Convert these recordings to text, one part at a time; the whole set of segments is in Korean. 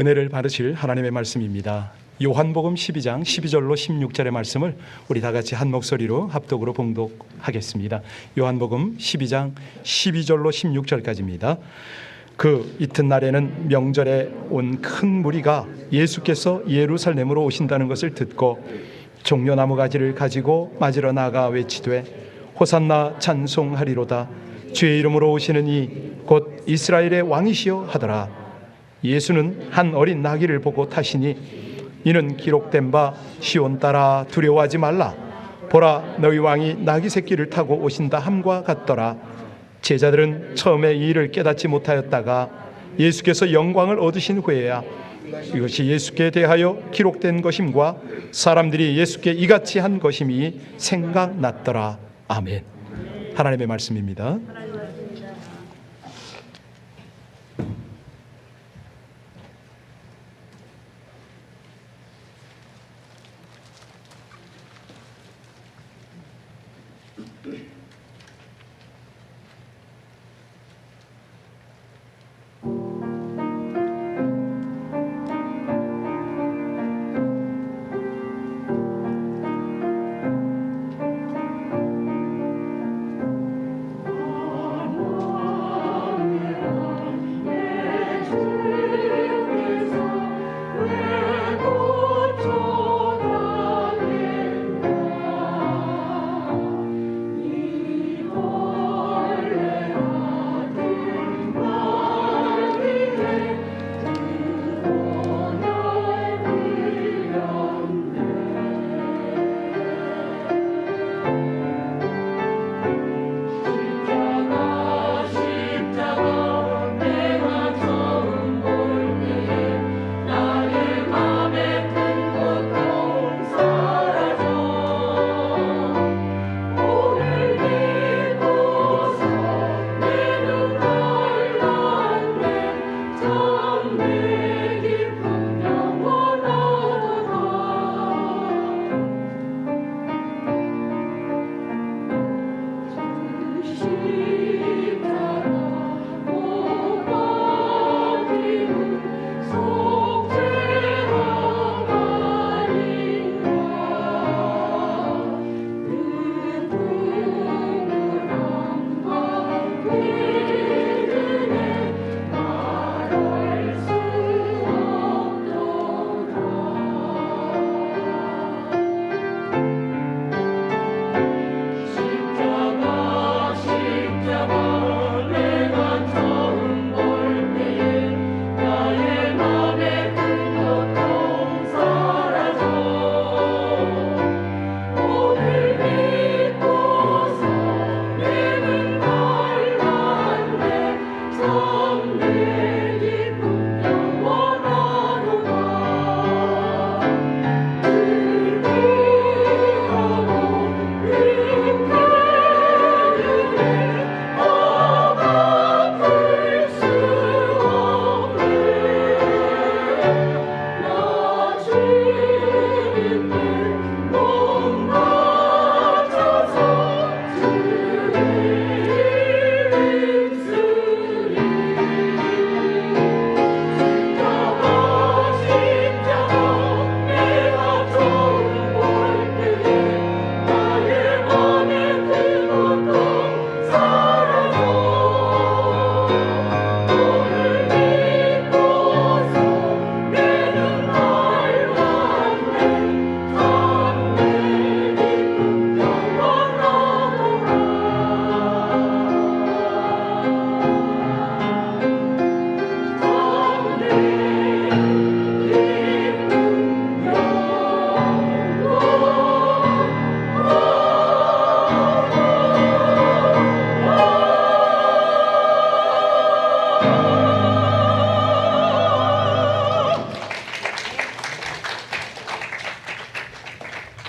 은혜를 받으실 하나님의 말씀입니다. 요한복음 12장 12절로 16절의 말씀을 우리 다 같이 한 목소리로 합독으로 봉독하겠습니다. 요한복음 12장 12절로 16절까지입니다. 그 이튿날에는 명절에 온 큰 무리가 예수께서 예루살렘으로 오신다는 것을 듣고 종려나무 가지를 가지고 맞으러 나가 외치되 호산나 찬송하리로다. 주의 이름으로 오시는 이 곧 이스라엘의 왕이시여 하더라. 예수는 한 어린 나귀를 보고 타시니 이는 기록된 바 시온 딸아 두려워하지 말라. 보라 너희 왕이 나귀 새끼를 타고 오신다 함과 같더라. 제자들은 처음에 이 일을 깨닫지 못하였다가 예수께서 영광을 얻으신 후에야 이것이 예수께 대하여 기록된 것임과 사람들이 예수께 이같이 한 것임이 생각났더라. 아멘. 하나님의 말씀입니다.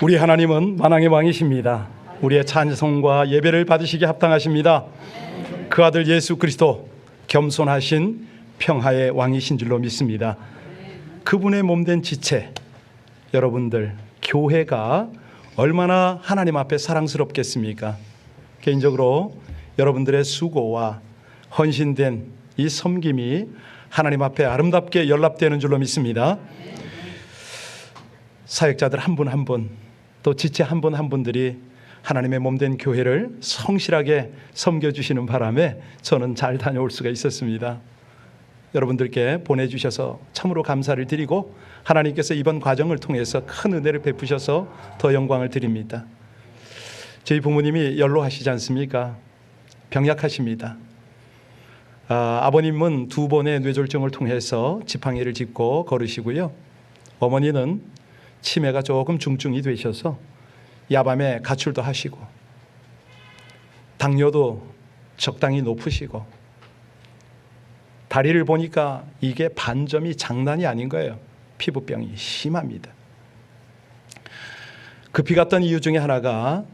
우리 하나님은 만왕의 왕이십니다. 우리의 찬송과 예배를 받으시기에 합당하십니다. 그 아들 예수 그리스도 겸손하신 평화의 왕이신 줄로 믿습니다. 그분의 몸된 지체, 여러분들 교회가 얼마나 하나님 앞에 사랑스럽겠습니까? 개인적으로 여러분들의 수고와 헌신된 이 섬김이 하나님 앞에 아름답게 연락되는 줄로 믿습니다. 사역자들 한 분 한 분, 또 지체 한 분 한 분들이 하나님의 몸된 교회를 성실하게 섬겨주시는 바람에 저는 잘 다녀올 수가 있었습니다. 여러분들께 보내주셔서 참으로 감사를 드리고 하나님께서 이번 과정을 통해서 큰 은혜를 베푸셔서 더 영광을 드립니다. 저희 부모님이 연로하시지 않습니까? 병약하십니다. 아버님은 2번의 뇌졸중을 통해서 지팡이를 짚고 걸으시고요. 어머니는 치매가 조금 중증이 되셔서 야밤에 가출도 하시고 당뇨도 적당히 높으시고 다리를 보니까 이게 반점이 장난이 아닌 거예요. 피부병이 심합니다. 급히 갔던 이유 중에 하나가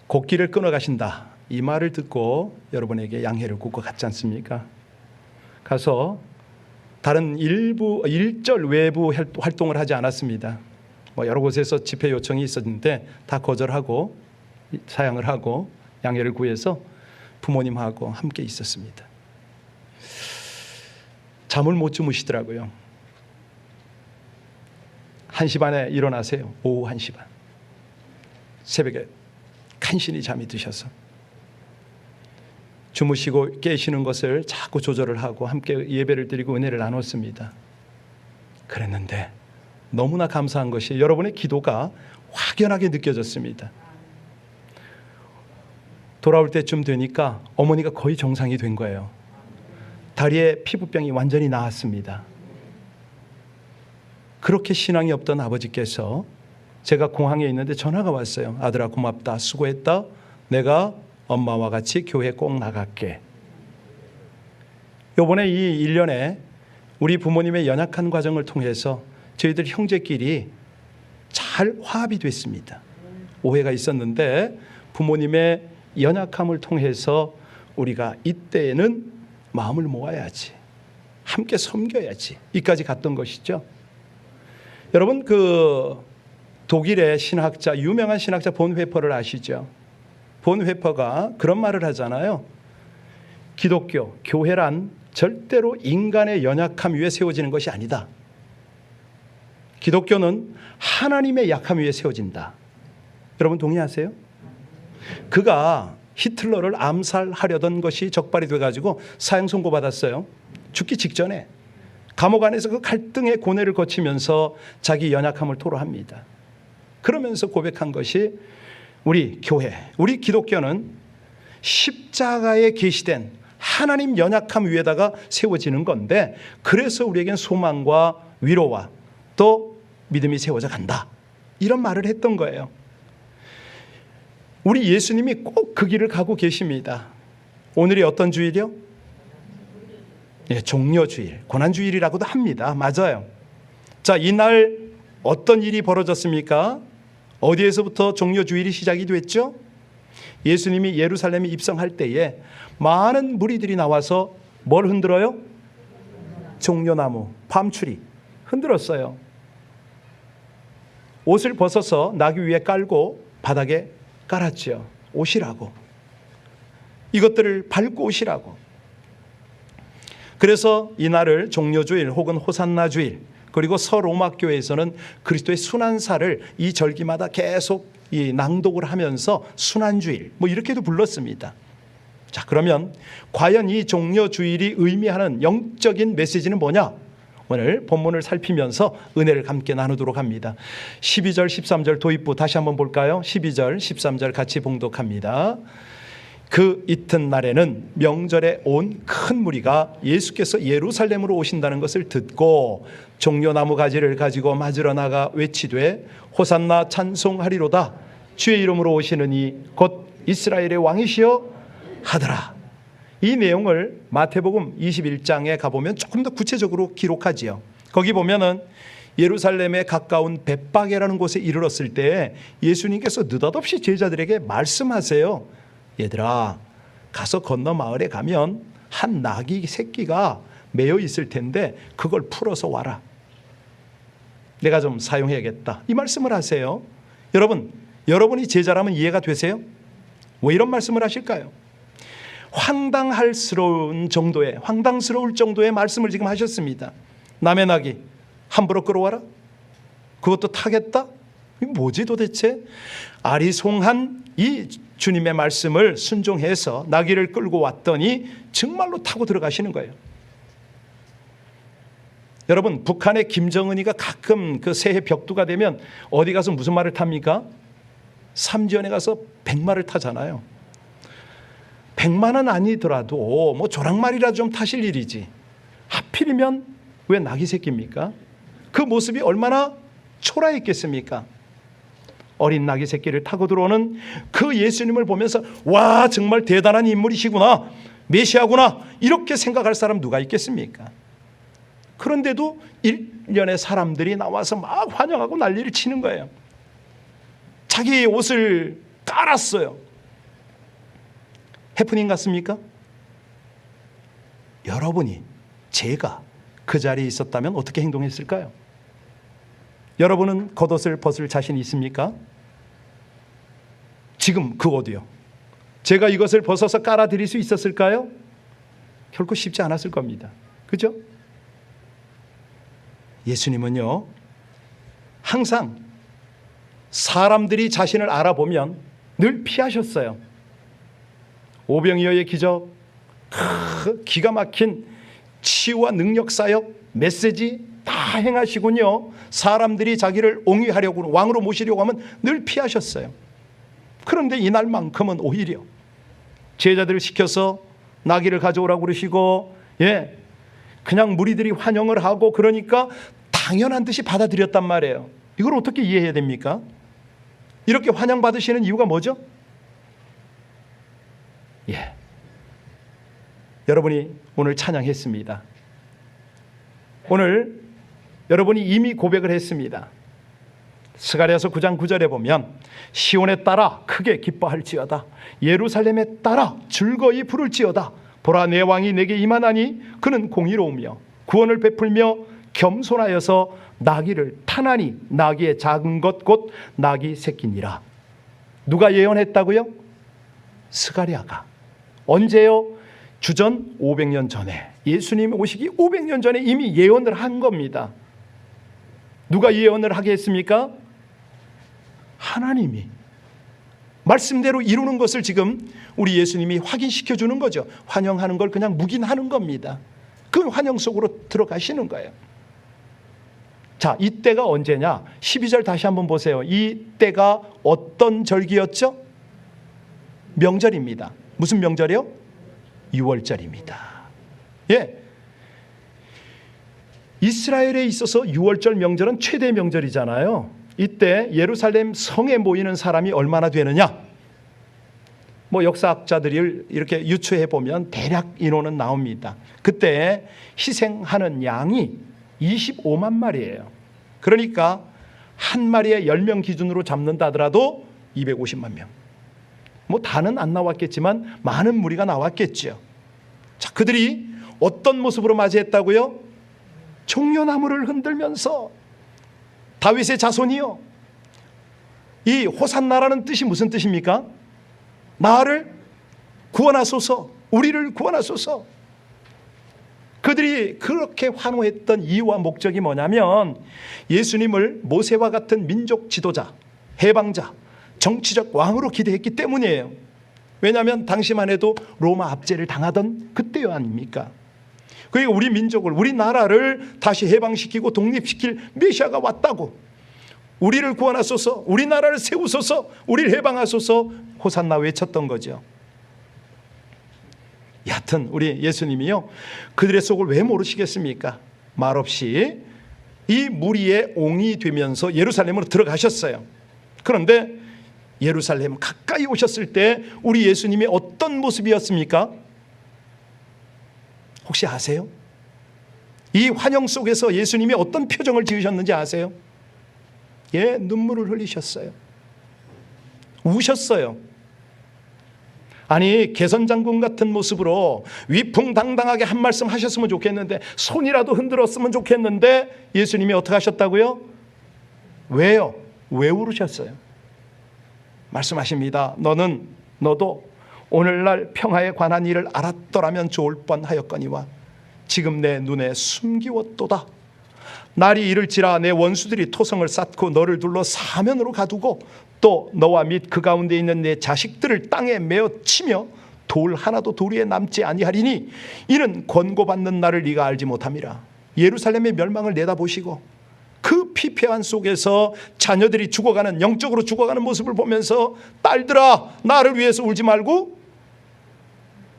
곡기를 끊어 가신다. 이 말을 듣고 여러분에게 양해를 구고 갔지 않습니까? 가서 다른 일절 외부 활동을 하지 않았습니다. 여러 곳에서 집회 요청이 있었는데 다 거절하고 사양을 하고 양해를 구해서 부모님하고 함께 있었습니다. 잠을 못 주무시더라고요. 1시 반에 일어나세요. 오후 1시 반. 새벽에 간신히 잠이 드셔서 주무시고 깨시는 것을 자꾸 조절을 하고 함께 예배를 드리고 은혜를 나눴습니다. 그랬는데 너무나 감사한 것이 여러분의 기도가 확연하게 느껴졌습니다. 돌아올 때쯤 되니까 어머니가 거의 정상이 된 거예요. 다리에 피부병이 완전히 나았습니다. 그렇게 신앙이 없던 아버지께서 제가 공항에 있는데 전화가 왔어요. 아들아 고맙다, 수고했다. 내가 엄마와 같이 교회 꼭 나갈게. 이번에 이 1년에 우리 부모님의 연약한 과정을 통해서 저희들 형제끼리 잘 화합이 됐습니다. 오해가 있었는데 부모님의 연약함을 통해서 우리가 이때에는 마음을 모아야지, 함께 섬겨야지, 이까지 갔던 것이죠. 여러분 독일의 신학자, 유명한 신학자 본회퍼를 아시죠? 본회퍼가 그런 말을 하잖아요. 기독교, 교회란 절대로 인간의 연약함 위에 세워지는 것이 아니다. 기독교는 하나님의 약함 위에 세워진다. 여러분 동의하세요? 그가 히틀러를 암살하려던 것이 적발이 돼가지고 사형 선고받았어요. 죽기 직전에 감옥 안에서 그 갈등의 고뇌를 거치면서 자기 연약함을 토로합니다. 그러면서 고백한 것이 우리 교회, 우리 기독교는 십자가에 계시된 하나님 연약함 위에다가 세워지는 건데 그래서 우리에겐 소망과 위로와 또 믿음이 세워져 간다. 이런 말을 했던 거예요. 우리 예수님이 꼭 그 길을 가고 계십니다. 오늘이 어떤 주일이요? 네, 종려주일, 고난주일이라고도 합니다. 맞아요. 자, 이날 어떤 일이 벌어졌습니까? 어디에서부터 종려주일이 시작이 됐죠? 예수님이 예루살렘에 입성할 때에 많은 무리들이 나와서 뭘 흔들어요? 종려나무, 밤추리 흔들었어요. 옷을 벗어서 나귀 위에 깔고 바닥에 깔았죠. 오시라고. 이것들을 밟고 오시라고. 그래서 이날을 종려주일 혹은 호산나주일, 그리고 서로마교회에서는 그리스도의 순환사를 이 절기마다 계속 이 낭독을 하면서 순환주일 이렇게도 불렀습니다. 자, 그러면 과연 이 종려주일이 의미하는 영적인 메시지는 뭐냐? 오늘 본문을 살피면서 은혜를 함께 나누도록 합니다. 12절 13절 도입부 다시 한번 볼까요? 12절 13절 같이 봉독합니다. 그 이튿날에는 명절에 온 큰 무리가 예수께서 예루살렘으로 오신다는 것을 듣고 종려나무 가지를 가지고 맞으러 나가 외치되 호산나 찬송하리로다. 주의 이름으로 오시는 이 곧 이스라엘의 왕이시여 하더라. 이 내용을 마태복음 21장에 가보면 조금 더 구체적으로 기록하지요. 거기 보면은 예루살렘에 가까운 벳바게라는 곳에 이르렀을 때 예수님께서 느닷없이 제자들에게 말씀하세요. 얘들아, 가서 건너 마을에 가면 한 나귀 새끼가 매여 있을 텐데 그걸 풀어서 와라. 내가 좀 사용해야겠다. 이 말씀을 하세요. 여러분이 제자라면 이해가 되세요? 왜 이런 말씀을 하실까요? 황당스러울 정도의 말씀을 지금 하셨습니다. 남의 낙이 함부로 끌어와라? 그것도 타겠다? 이게 뭐지 도대체? 아리송한 이 주님의 말씀을 순종해서 나귀를 끌고 왔더니 정말로 타고 들어가시는 거예요. 여러분, 북한의 김정은이가 가끔 그 새해 벽두가 되면 어디 가서 무슨 말을 탑니까? 삼지연에 가서 백마를 타잖아요. 백마는 아니더라도 뭐 조랑말이라도 좀 타실 일이지. 하필이면 왜 낙이 새끼입니까? 그 모습이 얼마나 초라했겠습니까? 어린 낙이 새끼를 타고 들어오는 그 예수님을 보면서 와, 정말 대단한 인물이시구나, 메시아구나, 이렇게 생각할 사람 누가 있겠습니까? 그런데도 일련의 사람들이 나와서 막 환영하고 난리를 치는 거예요. 자기 옷을 깔았어요. 해프닝 같습니까? 여러분이, 제가 그 자리에 있었다면 어떻게 행동했을까요? 여러분은 겉옷을 벗을 자신이 있습니까? 지금 그 옷이요, 제가 이것을 벗어서 깔아드릴 수 있었을까요? 결코 쉽지 않았을 겁니다. 그죠? 예수님은요, 항상 사람들이 자신을 알아보면 늘 피하셨어요. 오병이어의 기적, 기가 막힌 치유와 능력 사역, 메시지 다 행하시군요. 사람들이 자기를 옹위하려고, 왕으로 모시려고 하면 늘 피하셨어요. 그런데 이날만큼은 오히려 제자들을 시켜서 나귀를 가져오라고 그러시고, 그냥 무리들이 환영을 하고 그러니까 당연한 듯이 받아들였단 말이에요. 이걸 어떻게 이해해야 됩니까? 이렇게 환영받으시는 이유가 뭐죠? 여러분이 오늘 찬양했습니다. 오늘 여러분이 이미 고백을 했습니다. 스가랴서 9장 9절에 보면 시온에 따라 크게 기뻐할지어다, 예루살렘에 따라 즐거이 부를지어다. 보라, 내 왕이 내게 임하나니 그는 공의로우며 구원을 베풀며 겸손하여서 나귀를 타나니 나귀의 작은 것 곧 나귀 새끼니라. 누가 예언했다고요? 스가랴가. 언제요? 주전 500년 전에, 예수님 오시기 500년 전에 이미 예언을 한 겁니다. 누가 예언을 하게 했습니까? 하나님이. 말씀대로 이루는 것을 지금 우리 예수님이 확인시켜 주는 거죠. 환영하는 걸 그냥 묵인하는 겁니다. 그 환영 속으로 들어가시는 거예요. 자, 이때가 언제냐? 12절 다시 한번 보세요. 이때가 어떤 절기였죠? 명절입니다. 무슨 명절이요? 6월절입니다. 이스라엘에 있어서 6월절 명절은 최대 명절이잖아요. 이때 예루살렘 성에 모이는 사람이 얼마나 되느냐? 뭐 역사학자들이 이렇게 유추해 보면 대략 인원은 나옵니다. 그때 희생하는 양이 25만 마리예요. 그러니까 한 마리에 10명 기준으로 잡는다 하더라도 250만 명. 뭐 다는 안 나왔겠지만 많은 무리가 나왔겠죠. 자, 그들이 어떤 모습으로 맞이했다고요? 종려나무를 흔들면서 다윗의 자손이요, 이 호산나라는 뜻이 무슨 뜻입니까? 나를 구원하소서, 우리를 구원하소서. 그들이 그렇게 환호했던 이유와 목적이 뭐냐면 예수님을 모세와 같은 민족 지도자, 해방자, 정치적 왕으로 기대했기 때문이에요. 왜냐하면 당시만 해도 로마 압제를 당하던 그때요 아닙니까? 그리고 우리 민족을, 우리 나라를 다시 해방시키고 독립시킬 메시아가 왔다고, 우리를 구원하소서, 우리나라를 세우소서, 우리를 해방하소서 호산나 외쳤던 거죠. 여하튼 우리 예수님이요, 그들의 속을 왜 모르시겠습니까? 말없이 이 무리의 옹이 되면서 예루살렘으로 들어가셨어요. 그런데 예루살렘 가까이 오셨을 때 우리 예수님이 어떤 모습이었습니까? 혹시 아세요? 이 환영 속에서 예수님이 어떤 표정을 지으셨는지 아세요? 눈물을 흘리셨어요. 우셨어요. 아니, 개선장군 같은 모습으로 위풍당당하게 한 말씀 하셨으면 좋겠는데, 손이라도 흔들었으면 좋겠는데 예수님이 어떻게 하셨다고요? 왜요? 왜 울으셨어요? 말씀하십니다. 너도 오늘날 평화에 관한 일을 알았더라면 좋을 뻔하였거니와 지금 내 눈에 숨기웠도다. 날이 이를지라 내 원수들이 토성을 쌓고 너를 둘러 사면으로 가두고 또 너와 및 그 가운데 있는 내 자식들을 땅에 메어 치며 돌 하나도 도리에 남지 아니하리니 이는 권고받는 날을 네가 알지 못함이라. 예루살렘의 멸망을 내다보시고 그 피폐한 속에서 자녀들이 죽어가는, 영적으로 죽어가는 모습을 보면서 딸들아 나를 위해서 울지 말고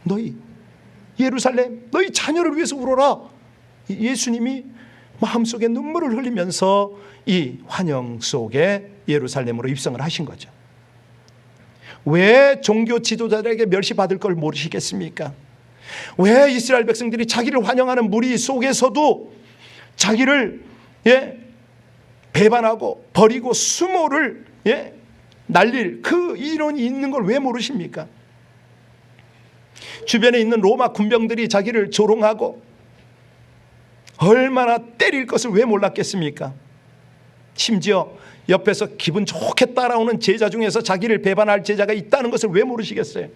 너희 예루살렘 너희 자녀를 위해서 울어라. 예수님이 마음속에 눈물을 흘리면서 이 환영 속에 예루살렘으로 입성을 하신 거죠. 왜 종교 지도자들에게 멸시받을 걸 모르시겠습니까? 왜 이스라엘 백성들이 자기를 환영하는 무리 속에서도 자기를 배반하고 버리고 수모를 날릴 그 이론이 있는 걸 왜 모르십니까? 주변에 있는 로마 군병들이 자기를 조롱하고 얼마나 때릴 것을 왜 몰랐겠습니까? 심지어 옆에서 기분 좋게 따라오는 제자 중에서 자기를 배반할 제자가 있다는 것을 왜 모르시겠어요?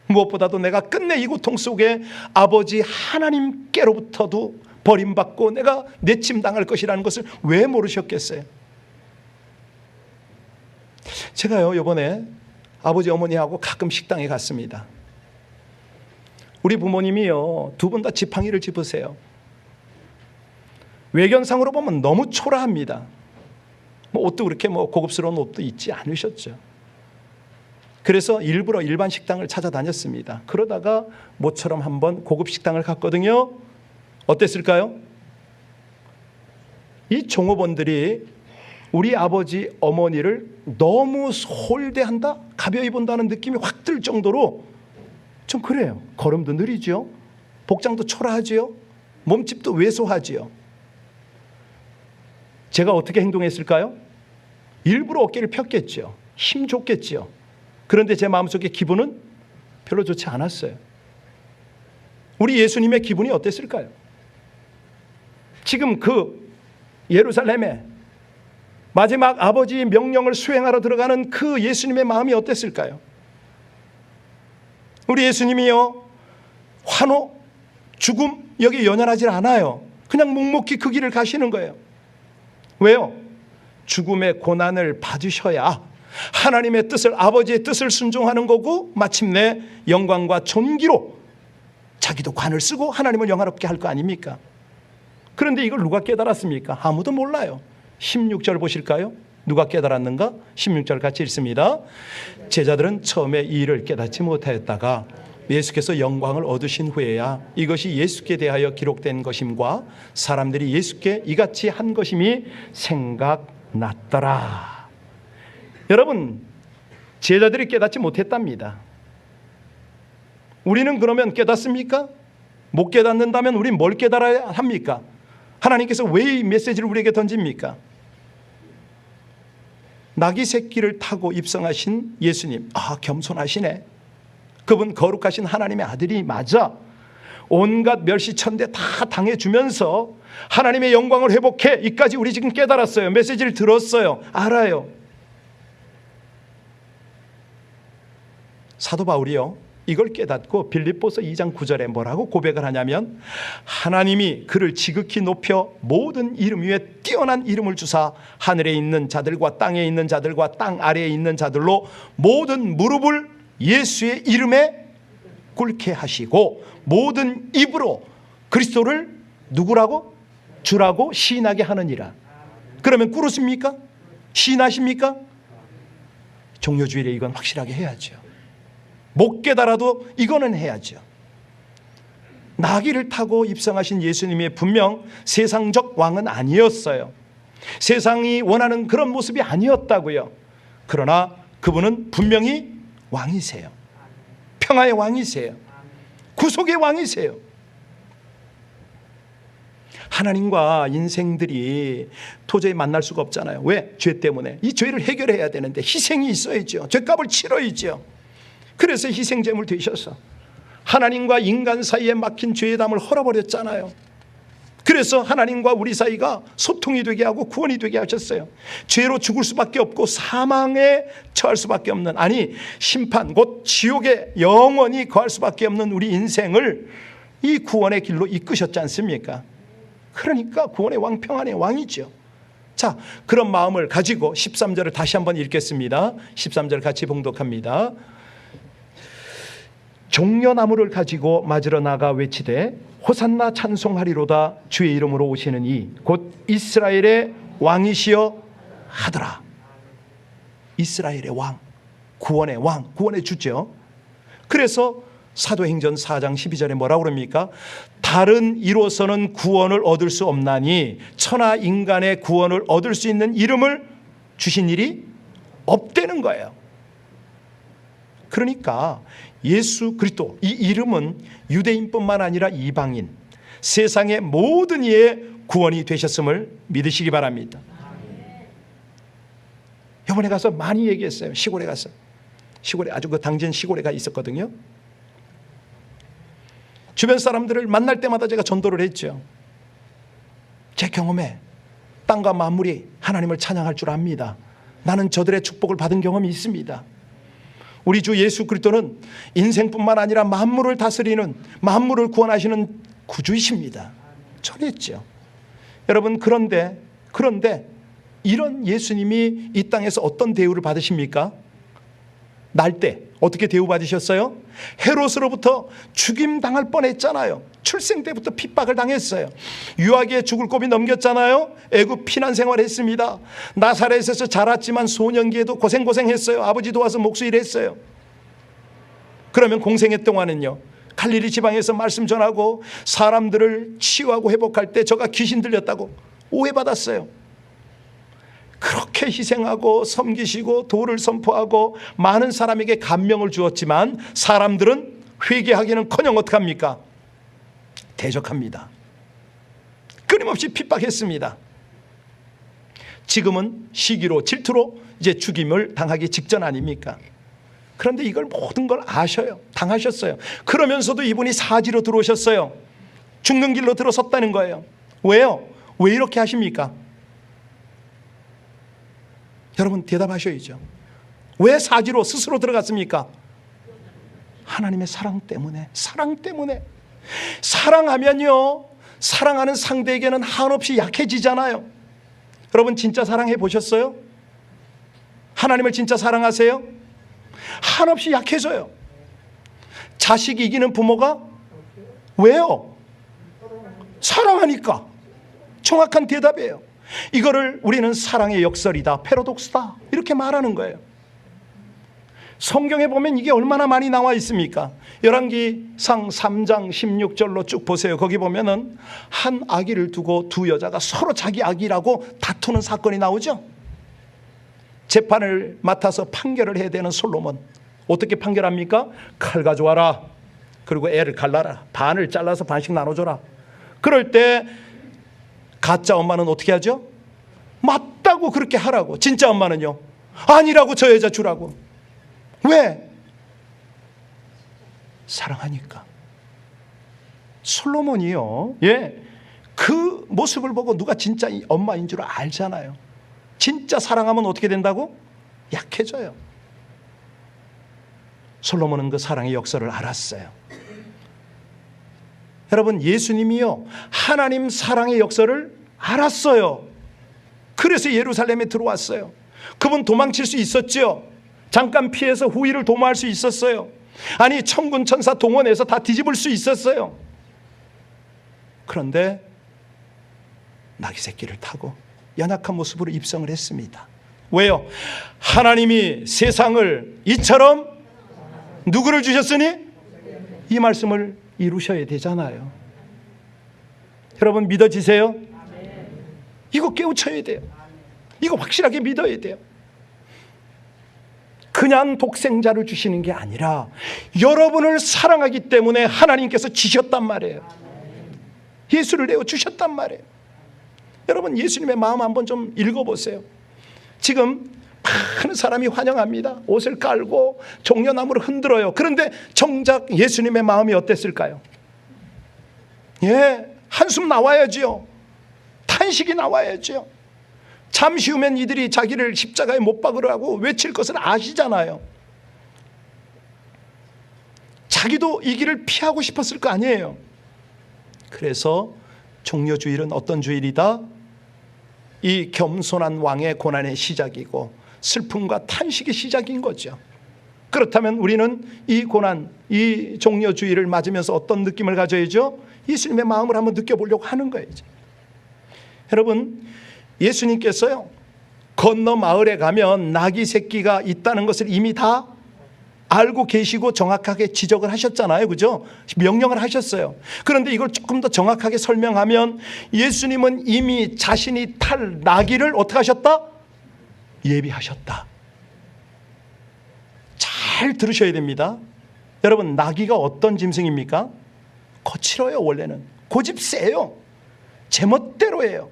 무엇보다도 내가 끝내 이 고통 속에 아버지 하나님께로부터도 버림받고 내가 내침당할 것이라는 것을 왜 모르셨겠어요? 제가요 이번에 아버지 어머니하고 가끔 식당에 갔습니다. 우리 부모님이요 두 분 다 지팡이를 짚으세요. 외견상으로 보면 너무 초라합니다. 옷도 그렇게 고급스러운 옷도 입지 않으셨죠. 그래서 일부러 일반 식당을 찾아다녔습니다. 그러다가 모처럼 한번 고급 식당을 갔거든요. 어땠을까요? 이 종업원들이 우리 아버지 어머니를 너무 홀대한다, 가벼이 본다는 느낌이 확 들 정도로 좀 그래요. 걸음도 느리죠, 복장도 초라하지요, 몸집도 왜소하지요. 제가 어떻게 행동했을까요? 일부러 어깨를 폈겠죠. 힘 줬겠죠. 그런데 제 마음속의 기분은 별로 좋지 않았어요. 우리 예수님의 기분이 어땠을까요? 지금 그 예루살렘에 마지막 아버지의 명령을 수행하러 들어가는 그 예수님의 마음이 어땠을까요? 우리 예수님이요 환호, 죽음 여기 연연하지 않아요. 그냥 묵묵히 그 길을 가시는 거예요. 왜요? 죽음의 고난을 받으셔야 하나님의 뜻을, 아버지의 뜻을 순종하는 거고 마침내 영광과 존귀로 자기도 관을 쓰고 하나님을 영화롭게 할 거 아닙니까? 그런데 이걸 누가 깨달았습니까? 아무도 몰라요. 16절 보실까요? 누가 깨달았는가? 16절 같이 읽습니다. 제자들은 처음에 이 일을 깨닫지 못하였다가 예수께서 영광을 얻으신 후에야 이것이 예수께 대하여 기록된 것임과 사람들이 예수께 이같이 한 것임이 생각났더라. 여러분, 제자들이 깨닫지 못했답니다. 우리는 그러면 깨닫습니까? 못 깨닫는다면 우리는 뭘 깨달아야 합니까? 하나님께서 왜 이 메시지를 우리에게 던집니까? 나귀 새끼를 타고 입성하신 예수님, 겸손하시네. 그분 거룩하신 하나님의 아들이 맞아. 온갖 멸시천대 다 당해주면서 하나님의 영광을 회복해. 이까지 우리 지금 깨달았어요. 메시지를 들었어요. 알아요. 사도 바울이요 이걸 깨닫고 빌립보서 2장 9절에 뭐라고 고백을 하냐면 하나님이 그를 지극히 높여 모든 이름 위에 뛰어난 이름을 주사 하늘에 있는 자들과 땅에 있는 자들과 땅 아래에 있는 자들로 모든 무릎을 예수의 이름에 꿇게 하시고 모든 입으로 그리스도를 누구라고? 주라고 시인하게 하느니라. 그러면 꿇으십니까? 시인하십니까? 종료주일에 이건 확실하게 해야죠. 못 깨달아도 이거는 해야죠. 나귀를 타고 입성하신 예수님이 분명 세상적 왕은 아니었어요. 세상이 원하는 그런 모습이 아니었다고요. 그러나 그분은 분명히 왕이세요. 평화의 왕이세요. 구속의 왕이세요. 하나님과 인생들이 도저히 만날 수가 없잖아요. 왜? 죄 때문에. 이 죄를 해결해야 되는데 희생이 있어야죠. 죄값을 치러야죠. 그래서 희생제물 되셔서 하나님과 인간 사이에 막힌 죄의 담을 헐어버렸잖아요. 그래서 하나님과 우리 사이가 소통이 되게 하고 구원이 되게 하셨어요. 죄로 죽을 수밖에 없고 사망에 처할 수밖에 없는, 아니 심판 곧 지옥에 영원히 거할 수밖에 없는 우리 인생을 이 구원의 길로 이끄셨지 않습니까? 그러니까 구원의 왕, 평안의 왕이죠. 자, 그런 마음을 가지고 13절을 다시 한번 읽겠습니다. 13절 같이 봉독합니다. 종려나무를 가지고 맞으러 나가 외치되 호산나 찬송하리로다. 주의 이름으로 오시는 이 곧 이스라엘의 왕이시여 하더라. 이스라엘의 왕, 구원의 왕, 구원의 주죠. 그래서 사도행전 4장 12절에 뭐라고 그럽니까? 다른 이로서는 구원을 얻을 수 없나니 천하 인간의 구원을 얻을 수 있는 이름을 주신 일이 없다는 거예요. 그러니까 예수 그리스도, 이 이름은 유대인뿐만 아니라 이방인, 세상의 모든 이의 구원이 되셨음을 믿으시기 바랍니다. 이번에 가서 많이 얘기했어요. 시골에 가서, 시골에 아주 그 당진 시골에 가 있었거든요. 주변 사람들을 만날 때마다 제가 전도를 했죠. 제 경험에 땅과 만물이 하나님을 찬양할 줄 압니다. 나는 저들의 축복을 받은 경험이 있습니다. 우리 주 예수 그리스도는 인생뿐만 아니라 만물을 다스리는, 만물을 구원하시는 구주이십니다. 전했죠. 여러분, 그런데 이런 예수님이 이 땅에서 어떤 대우를 받으십니까? 날 때 어떻게 대우받으셨어요? 헤롯으로부터 죽임당할 뻔했잖아요. 출생 때부터 핍박을 당했어요. 유아기에 죽을 고비 넘겼잖아요. 애굽 피난 생활했습니다. 나사렛에서 자랐지만 소년기에도 고생했어요. 아버지 도와서 목수 일했어요. 그러면 공생애 동안은요, 갈릴리 지방에서 말씀 전하고 사람들을 치유하고 회복할 때 저가 귀신 들렸다고 오해받았어요. 그렇게 희생하고 섬기시고 도를 선포하고 많은 사람에게 감명을 주었지만 사람들은 회개하기는커녕 어떡합니까? 대적합니다. 끊임없이 핍박했습니다. 지금은 시기로 질투로 이제 죽임을 당하기 직전 아닙니까? 그런데 이걸 모든 걸 아셔요. 당하셨어요. 그러면서도 이분이 사지로 들어오셨어요. 죽는 길로 들어섰다는 거예요. 왜요? 왜 이렇게 하십니까? 여러분 대답하셔야죠. 왜 사지로 스스로 들어갔습니까? 하나님의 사랑 때문에. 사랑 때문에. 사랑하면요, 사랑하는 상대에게는 한없이 약해지잖아요. 여러분 진짜 사랑해 보셨어요? 하나님을 진짜 사랑하세요? 한없이 약해져요. 자식 이기는 부모가 왜요? 사랑하니까. 정확한 대답이에요. 이거를 우리는 사랑의 역설이다, 패러독스다, 이렇게 말하는 거예요. 성경에 보면 이게 얼마나 많이 나와 있습니까? 열왕기상 3장 16절로 쭉 보세요. 거기 보면은 한 아기를 두고 두 여자가 서로 자기 아기라고 다투는 사건이 나오죠. 재판을 맡아서 판결을 해야 되는 솔로몬, 어떻게 판결합니까? 칼 가져와라, 그리고 애를 갈라라, 반을 잘라서 반씩 나눠줘라. 그럴 때 가짜 엄마는 어떻게 하죠? 맞다고 그렇게 하라고. 진짜 엄마는요, 아니라고 저 여자 주라고. 왜? 사랑하니까. 솔로몬이요, 그 모습을 보고 누가 진짜 엄마인 줄 알잖아요. 진짜 사랑하면 어떻게 된다고? 약해져요. 솔로몬은 그 사랑의 역사를 알았어요. 여러분 예수님이요, 하나님 사랑의 역사를 알았어요. 그래서 예루살렘에 들어왔어요. 그분 도망칠 수 있었죠. 잠깐 피해서 후위를 도모할 수 있었어요. 아니 천군 천사 동원해서 다 뒤집을 수 있었어요. 그런데 나귀 새끼를 타고 연약한 모습으로 입성을 했습니다. 왜요? 하나님이 세상을 이처럼 누구를 주셨으니 이 말씀을 이루셔야 되잖아요. 여러분 믿어지세요? 이거 깨우쳐야 돼요. 이거 확실하게 믿어야 돼요. 그냥 독생자를 주시는 게 아니라 여러분을 사랑하기 때문에 하나님께서 주셨단 말이에요. 예수를 내어 주셨단 말이에요. 여러분 예수님의 마음 한번 좀 읽어보세요. 지금 많은 사람이 환영합니다. 옷을 깔고 종려나무를 흔들어요. 그런데 정작 예수님의 마음이 어땠을까요? 한숨 나와야지요. 탄식이 나와야지요. 잠시 후면 이들이 자기를 십자가에 못 박으라고 외칠 것을 아시잖아요. 자기도 이 길을 피하고 싶었을 거 아니에요. 그래서 종려주일은 어떤 주일이다? 이 겸손한 왕의 고난의 시작이고 슬픔과 탄식의 시작인 거죠. 그렇다면 우리는 이 고난, 이 종려주일을 맞으면서 어떤 느낌을 가져야죠? 예수님의 마음을 한번 느껴보려고 하는 거예요. 여러분, 예수님께서요, 건너 마을에 가면 나귀 새끼가 있다는 것을 이미 다 알고 계시고 정확하게 지적을 하셨잖아요. 그죠? 명령을 하셨어요. 그런데 이걸 조금 더 정확하게 설명하면 예수님은 이미 자신이 탈 나귀를 어떻게 하셨다? 예비하셨다. 잘 들으셔야 됩니다. 여러분, 나귀가 어떤 짐승입니까? 거칠어요. 원래는 고집 세요. 제멋대로예요.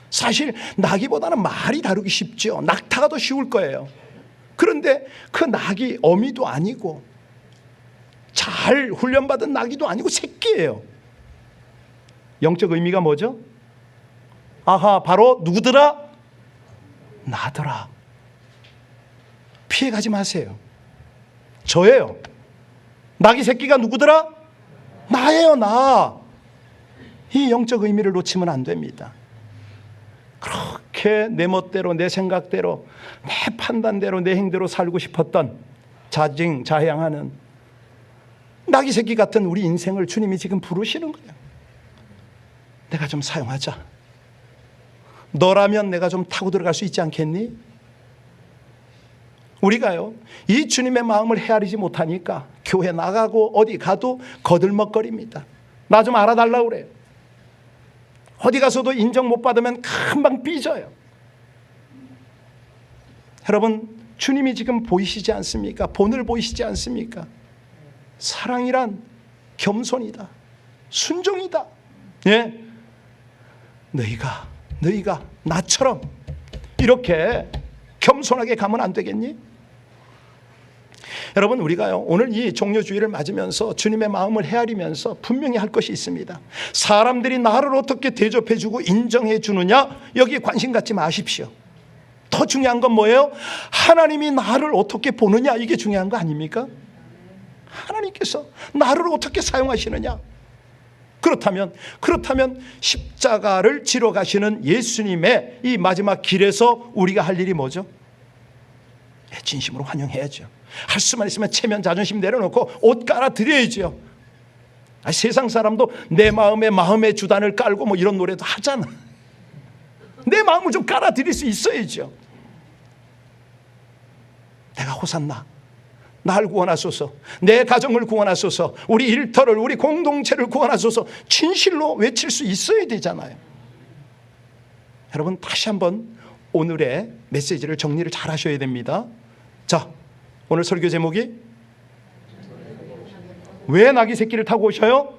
사실 나귀보다는 말이 다루기 쉽죠. 낙타가 더 쉬울 거예요. 그런데 그 낙이 어미도 아니고 잘 훈련받은 나귀도 아니고 새끼예요. 영적 의미가 뭐죠? 아하, 바로 누구더라? 나더라. 피해가지 마세요. 저예요. 나귀 새끼가 누구더라? 나예요, 나. 이 영적 의미를 놓치면 안 됩니다. 그렇게 내 멋대로, 내 생각대로, 내 판단대로, 내 행대로 살고 싶었던 자양하는 나귀 새끼 같은 우리 인생을 주님이 지금 부르시는 거예요. 내가 좀 사용하자. 너라면 내가 좀 타고 들어갈 수 있지 않겠니? 우리가요, 이 주님의 마음을 헤아리지 못하니까 교회 나가고 어디 가도 거들먹거립니다. 나 좀 알아달라고 그래요. 어디 가서도 인정 못 받으면 금방 삐져요. 여러분, 주님이 지금 보이시지 않습니까? 본을 보이시지 않습니까? 사랑이란 겸손이다. 순종이다. 예? 너희가 나처럼 이렇게 겸손하게 가면 안 되겠니? 여러분, 우리가요, 오늘 이 종려주의를 맞으면서 주님의 마음을 헤아리면서 분명히 할 것이 있습니다. 사람들이 나를 어떻게 대접해주고 인정해주느냐, 여기에 관심 갖지 마십시오. 더 중요한 건 뭐예요? 하나님이 나를 어떻게 보느냐, 이게 중요한 거 아닙니까? 하나님께서 나를 어떻게 사용하시느냐. 그렇다면 십자가를 지러 가시는 예수님의 이 마지막 길에서 우리가 할 일이 뭐죠? 진심으로 환영해야죠. 할 수만 있으면 체면 자존심 내려놓고 옷 깔아드려야죠. 세상 사람도 내 마음의 주단을 깔고 뭐 이런 노래도 하잖아. 내 마음을 좀 깔아드릴 수 있어야죠. 내가 호산나, 날 구원하소서, 내 가정을 구원하소서, 우리 일터를, 우리 공동체를 구원하소서 진실로 외칠 수 있어야 되잖아요. 여러분, 다시 한번 오늘의 메시지를 정리를 잘 하셔야 됩니다. 자, 오늘 설교 제목이 왜 나귀 새끼를 타고 오셔요?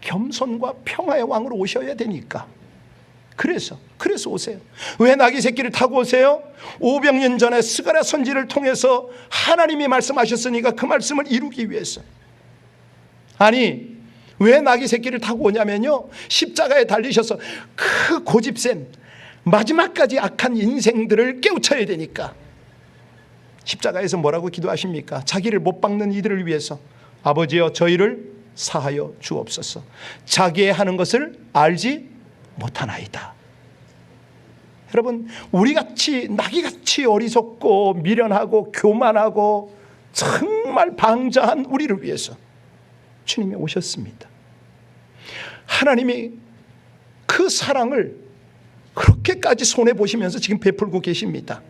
겸손과 평화의 왕으로 오셔야 되니까. 그래서 오세요. 왜 나귀 새끼를 타고 오세요? 500년 전에 스가랴 선지를 통해서 하나님이 말씀하셨으니까 그 말씀을 이루기 위해서. 아니, 왜 나귀 새끼를 타고 오냐면요, 십자가에 달리셔서 그 고집센 마지막까지 악한 인생들을 깨우쳐야 되니까. 십자가에서 뭐라고 기도하십니까? 자기를 못 박는 이들을 위해서 아버지여 저희를 사하여 주옵소서. 자기의 하는 것을 알지 못하나이다. 여러분, 우리같이 나귀같이 어리석고 미련하고 교만하고 정말 방자한 우리를 위해서 주님이 오셨습니다. 하나님이 그 사랑을 그렇게까지 손해보시면서 지금 베풀고 계십니다.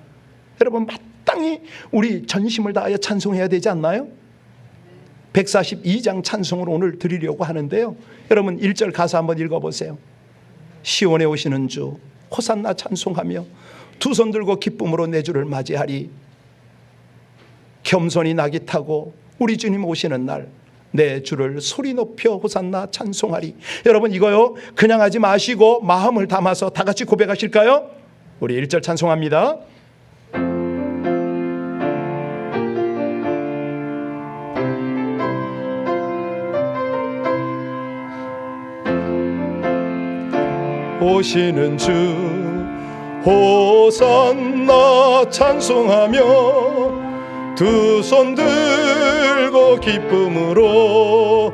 여러분, 마땅히 우리 전심을 다하여 찬송해야 되지 않나요? 142장 찬송을 오늘 드리려고 하는데요, 여러분 1절 가사 한번 읽어보세요. 시온에 오시는 주 호산나 찬송하며 두 손 들고 기쁨으로 내 주를 맞이하리. 겸손히 나귀 타고 우리 주님 오시는 날 내 주를 소리 높여 호산나 찬송하리. 여러분, 이거요 그냥 하지 마시고 마음을 담아서 다 같이 고백하실까요? 우리 1절 찬송합니다. 오시는 주 호산나 찬송하며 두 손 들고 기쁨으로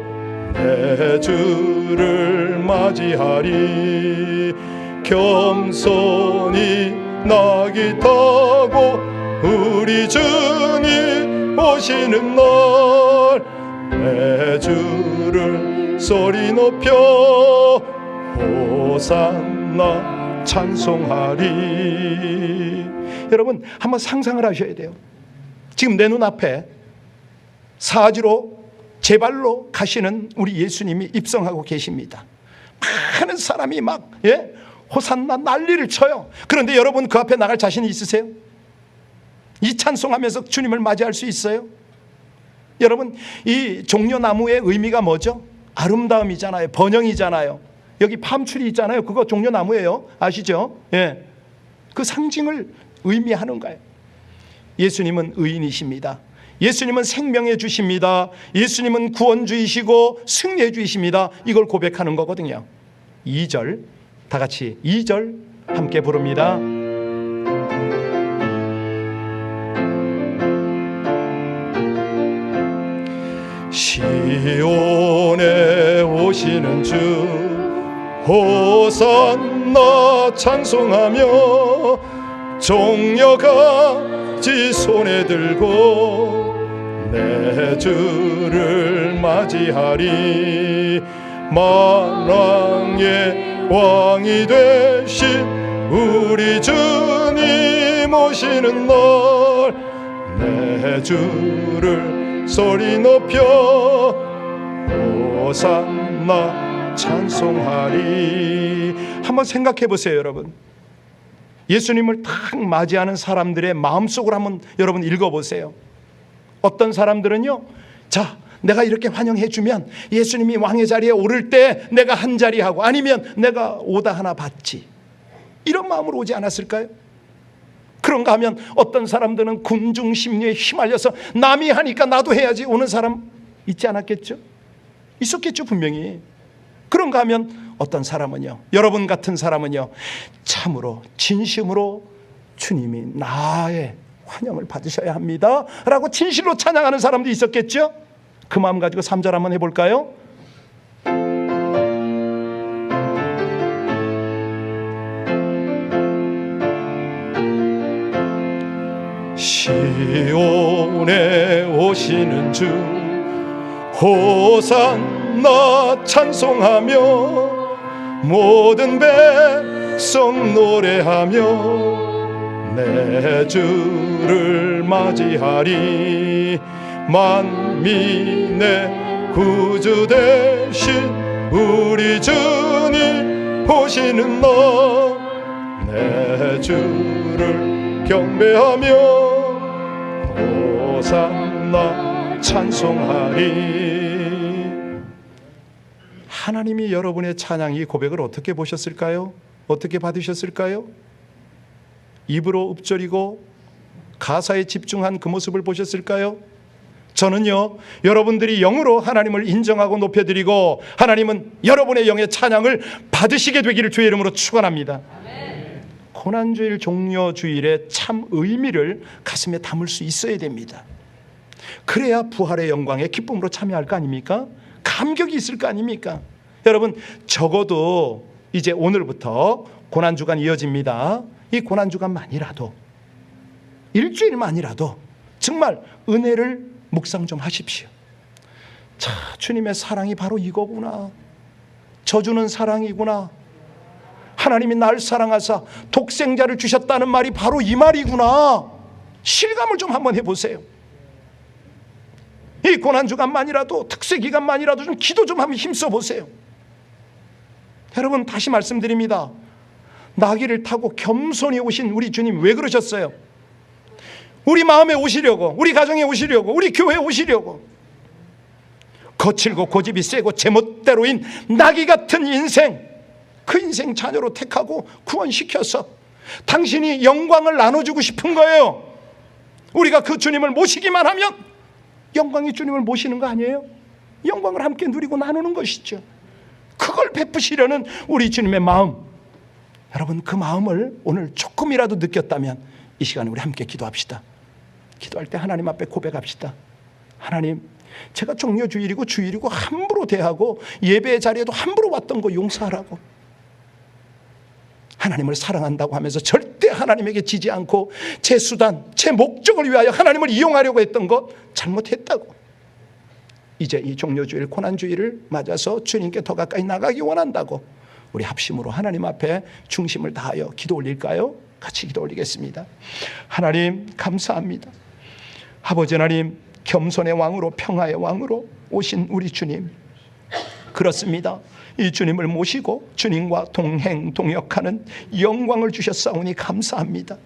내 주를 맞이하리. 겸손히 나귀 타고 우리 주님 오시는 날 내 주를 소리 높여 호산나 찬송하리. 여러분 한번 상상을 하셔야 돼요. 지금 내 눈앞에 사지로 제 발로 가시는 우리 예수님이 입성하고 계십니다. 많은 사람이 막 호산나 난리를 쳐요. 그런데 여러분 그 앞에 나갈 자신이 있으세요? 이 찬송하면서 주님을 맞이할 수 있어요? 여러분 이 종려나무의 의미가 뭐죠? 아름다움이잖아요. 번영이잖아요. 여기 팜추리 있잖아요. 그거 종려나무예요. 아시죠? 그 상징을 의미하는 거예요. 예수님은 의인이십니다. 예수님은 생명의 주십니다. 예수님은 구원주이시고 승리의 주이십니다. 이걸 고백하는 거거든요. 2절 다 같이 2절 함께 부릅니다. 시온에 오시는 주 호산나 찬송하며 종려같이 손에 들고 내 주를 맞이하리. 만왕의 왕이 되신 우리 주님 오시는 날 내 주를 소리 높여 호산나 찬송하리. 한번 생각해 보세요. 여러분 예수님을 딱 맞이하는 사람들의 마음속으로 한번 여러분 읽어보세요. 어떤 사람들은요, 자 내가 이렇게 환영해 주면 예수님이 왕의 자리에 오를 때 내가 한 자리 하고, 아니면 내가 오다 하나 받지, 이런 마음으로 오지 않았을까요? 그런가 하면 어떤 사람들은 군중 심리에 휘말려서 남이 하니까 나도 해야지 오는 사람 있지 않았겠죠? 있었겠죠 분명히. 그런가 하면 어떤 사람은요, 여러분 같은 사람은요, 참으로 진심으로 주님이 나의 환영을 받으셔야 합니다 라고 진실로 찬양하는 사람도 있었겠죠? 그 마음 가지고 3절 한번 해볼까요? 시온에 오시는 주 호산나 찬송하며 모든 백성 노래하며 내 주를 맞이하리. 만민의 구주 되신 우리 주님 오시는 날 내 주를 경배하며 호산나 찬송하리. 하나님이 여러분의 찬양 이 고백을 어떻게 보셨을까요? 어떻게 받으셨을까요? 입으로 읊조리고 가사에 집중한 그 모습을 보셨을까요? 저는요, 여러분들이 영으로 하나님을 인정하고 높여드리고 하나님은 여러분의 영의 찬양을 받으시게 되기를 주의 이름으로 축원합니다. 고난주일 종려주일의 참 의미를 가슴에 담을 수 있어야 됩니다. 그래야 부활의 영광에 기쁨으로 참여할 거 아닙니까? 감격이 있을 거 아닙니까? 여러분 적어도 이제 오늘부터 고난주간 이어집니다. 이 고난주간만이라도, 일주일만이라도 정말 은혜를 묵상 좀 하십시오. 자, 주님의 사랑이 바로 이거구나. 저주는 사랑이구나. 하나님이 날 사랑하사 독생자를 주셨다는 말이 바로 이 말이구나. 실감을 좀 한번 해보세요. 이 고난주간만이라도, 특세기간만이라도 좀 기도 좀 한번 힘써 보세요. 여러분 다시 말씀드립니다. 나귀를 타고 겸손히 오신 우리 주님 왜 그러셨어요? 우리 마음에 오시려고, 우리 가정에 오시려고, 우리 교회에 오시려고. 거칠고 고집이 세고 제멋대로인 나귀 같은 인생, 그 인생 자녀로 택하고 구원시켜서 당신이 영광을 나눠주고 싶은 거예요. 우리가 그 주님을 모시기만 하면 영광의 주님을 모시는 거 아니에요? 영광을 함께 누리고 나누는 것이죠. 그걸 베푸시려는 우리 주님의 마음, 여러분, 그 마음을 오늘 조금이라도 느꼈다면 이 시간에 우리 함께 기도합시다. 기도할 때 하나님 앞에 고백합시다. 하나님, 제가 종려주일이고 주일이고 함부로 대하고 예배의 자리에도 함부로 왔던 거 용서하라고. 하나님을 사랑한다고 하면서 절대 하나님에게 지지 않고 제 수단, 제 목적을 위하여 하나님을 이용하려고 했던 것 잘못했다고. 이제 이 종려주일, 고난주일을 맞아서 주님께 더 가까이 나가기 원한다고 우리 합심으로 하나님 앞에 중심을 다하여 기도 올릴까요? 같이 기도 올리겠습니다. 하나님, 감사합니다. 아버지 하나님, 겸손의 왕으로 평화의 왕으로 오신 우리 주님, 그렇습니다. 이 주님을 모시고 주님과 동행 동역하는 영광을 주셨사오니 감사합니다.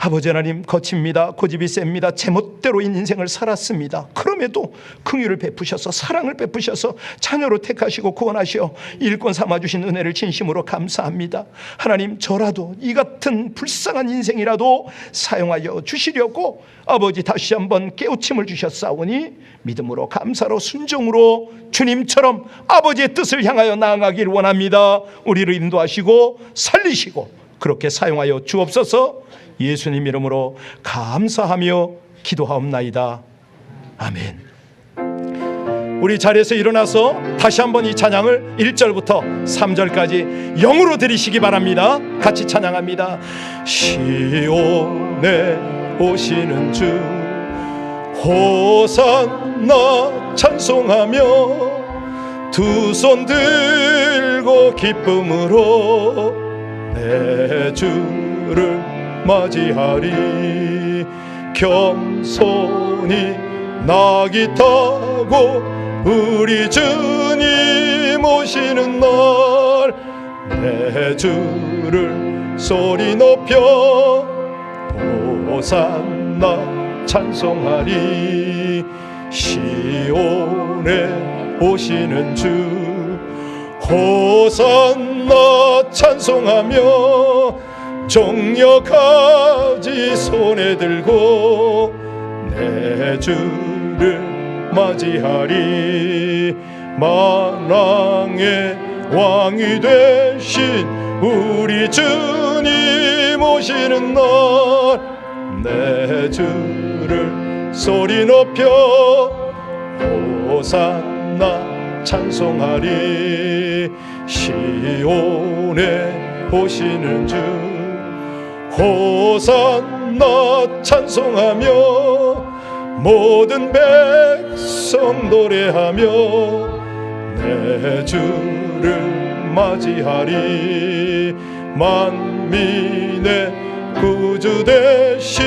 아버지 하나님, 거칩니다. 고집이 셉니다. 제멋대로 인생을 살았습니다. 그럼에도 긍휼을 베푸셔서 사랑을 베푸셔서 자녀로 택하시고 구원하시어 일꾼 삼아주신 은혜를 진심으로 감사합니다. 하나님, 저라도 이 같은 불쌍한 인생이라도 사용하여 주시려고 아버지 다시 한번 깨우침을 주셨사오니 믿음으로 감사로 순종으로 주님처럼 아버지의 뜻을 향하여 나아가길 원합니다. 우리를 인도하시고 살리시고 그렇게 사용하여 주옵소서. 예수님 이름으로 감사하며 기도하옵나이다. 아멘. 우리 자리에서 일어나서 다시 한번 이 찬양을 1절부터 3절까지 영으로 드리시기 바랍니다. 같이 찬양합니다. 시온에 오시는 주 호산나 찬송하며 두 손 들고 기쁨으로 내 주를 맞이하리. 겸손히 나귀 타고 우리 주님 오시는 날 내 주를 소리 높여 호산나 찬송하리. 시온에 오시는 주 호산나 찬송하며 종려가지 손에 들고 내 주를 맞이하리. 만왕의 왕이 되신 우리 주님 오시는 날 내 주를 소리 높여 호산나 찬송하리. 시온에 오시는 주 호산나 찬송하며 모든 백성 노래하며 내 주를 맞이하리. 만민의 구주 되신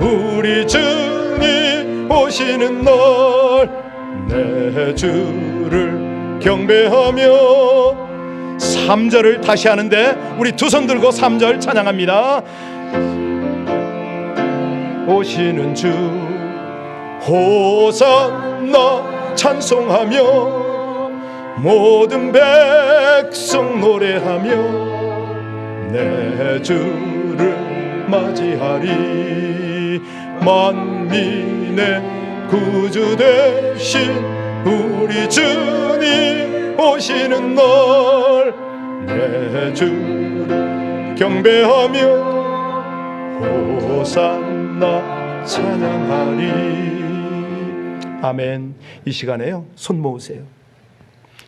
우리 주님 오시는 날 내 주를 경배하며 3절을 다시 하는데 우리 두 손 들고 3절 찬양합니다. 오시는 주 호산나 찬송하며 모든 백성 노래하며 내 주를 맞이하리. 만민의 구주 되신 우리 주님 오시는 날 내 주를 경배하며 호산나 찬양하리. 아멘. 이 시간에요, 손 모으세요.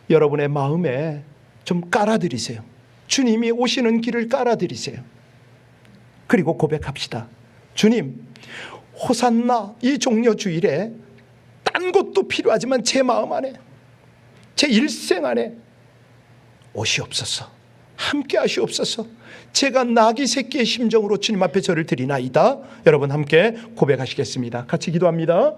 여러분의 마음에 좀 깔아드리세요. 주님이 오시는 길을 깔아드리세요. 그리고 고백합시다. 주님, 호산나 이 종려주일에 딴 것도 필요하지만 제 마음 안에, 제 일생 안에 오시옵소서. 함께 하시옵소서. 제가 나귀 새끼의 심정으로 주님 앞에 저를 드리나이다. 여러분 함께 고백하시겠습니다. 같이 기도합니다.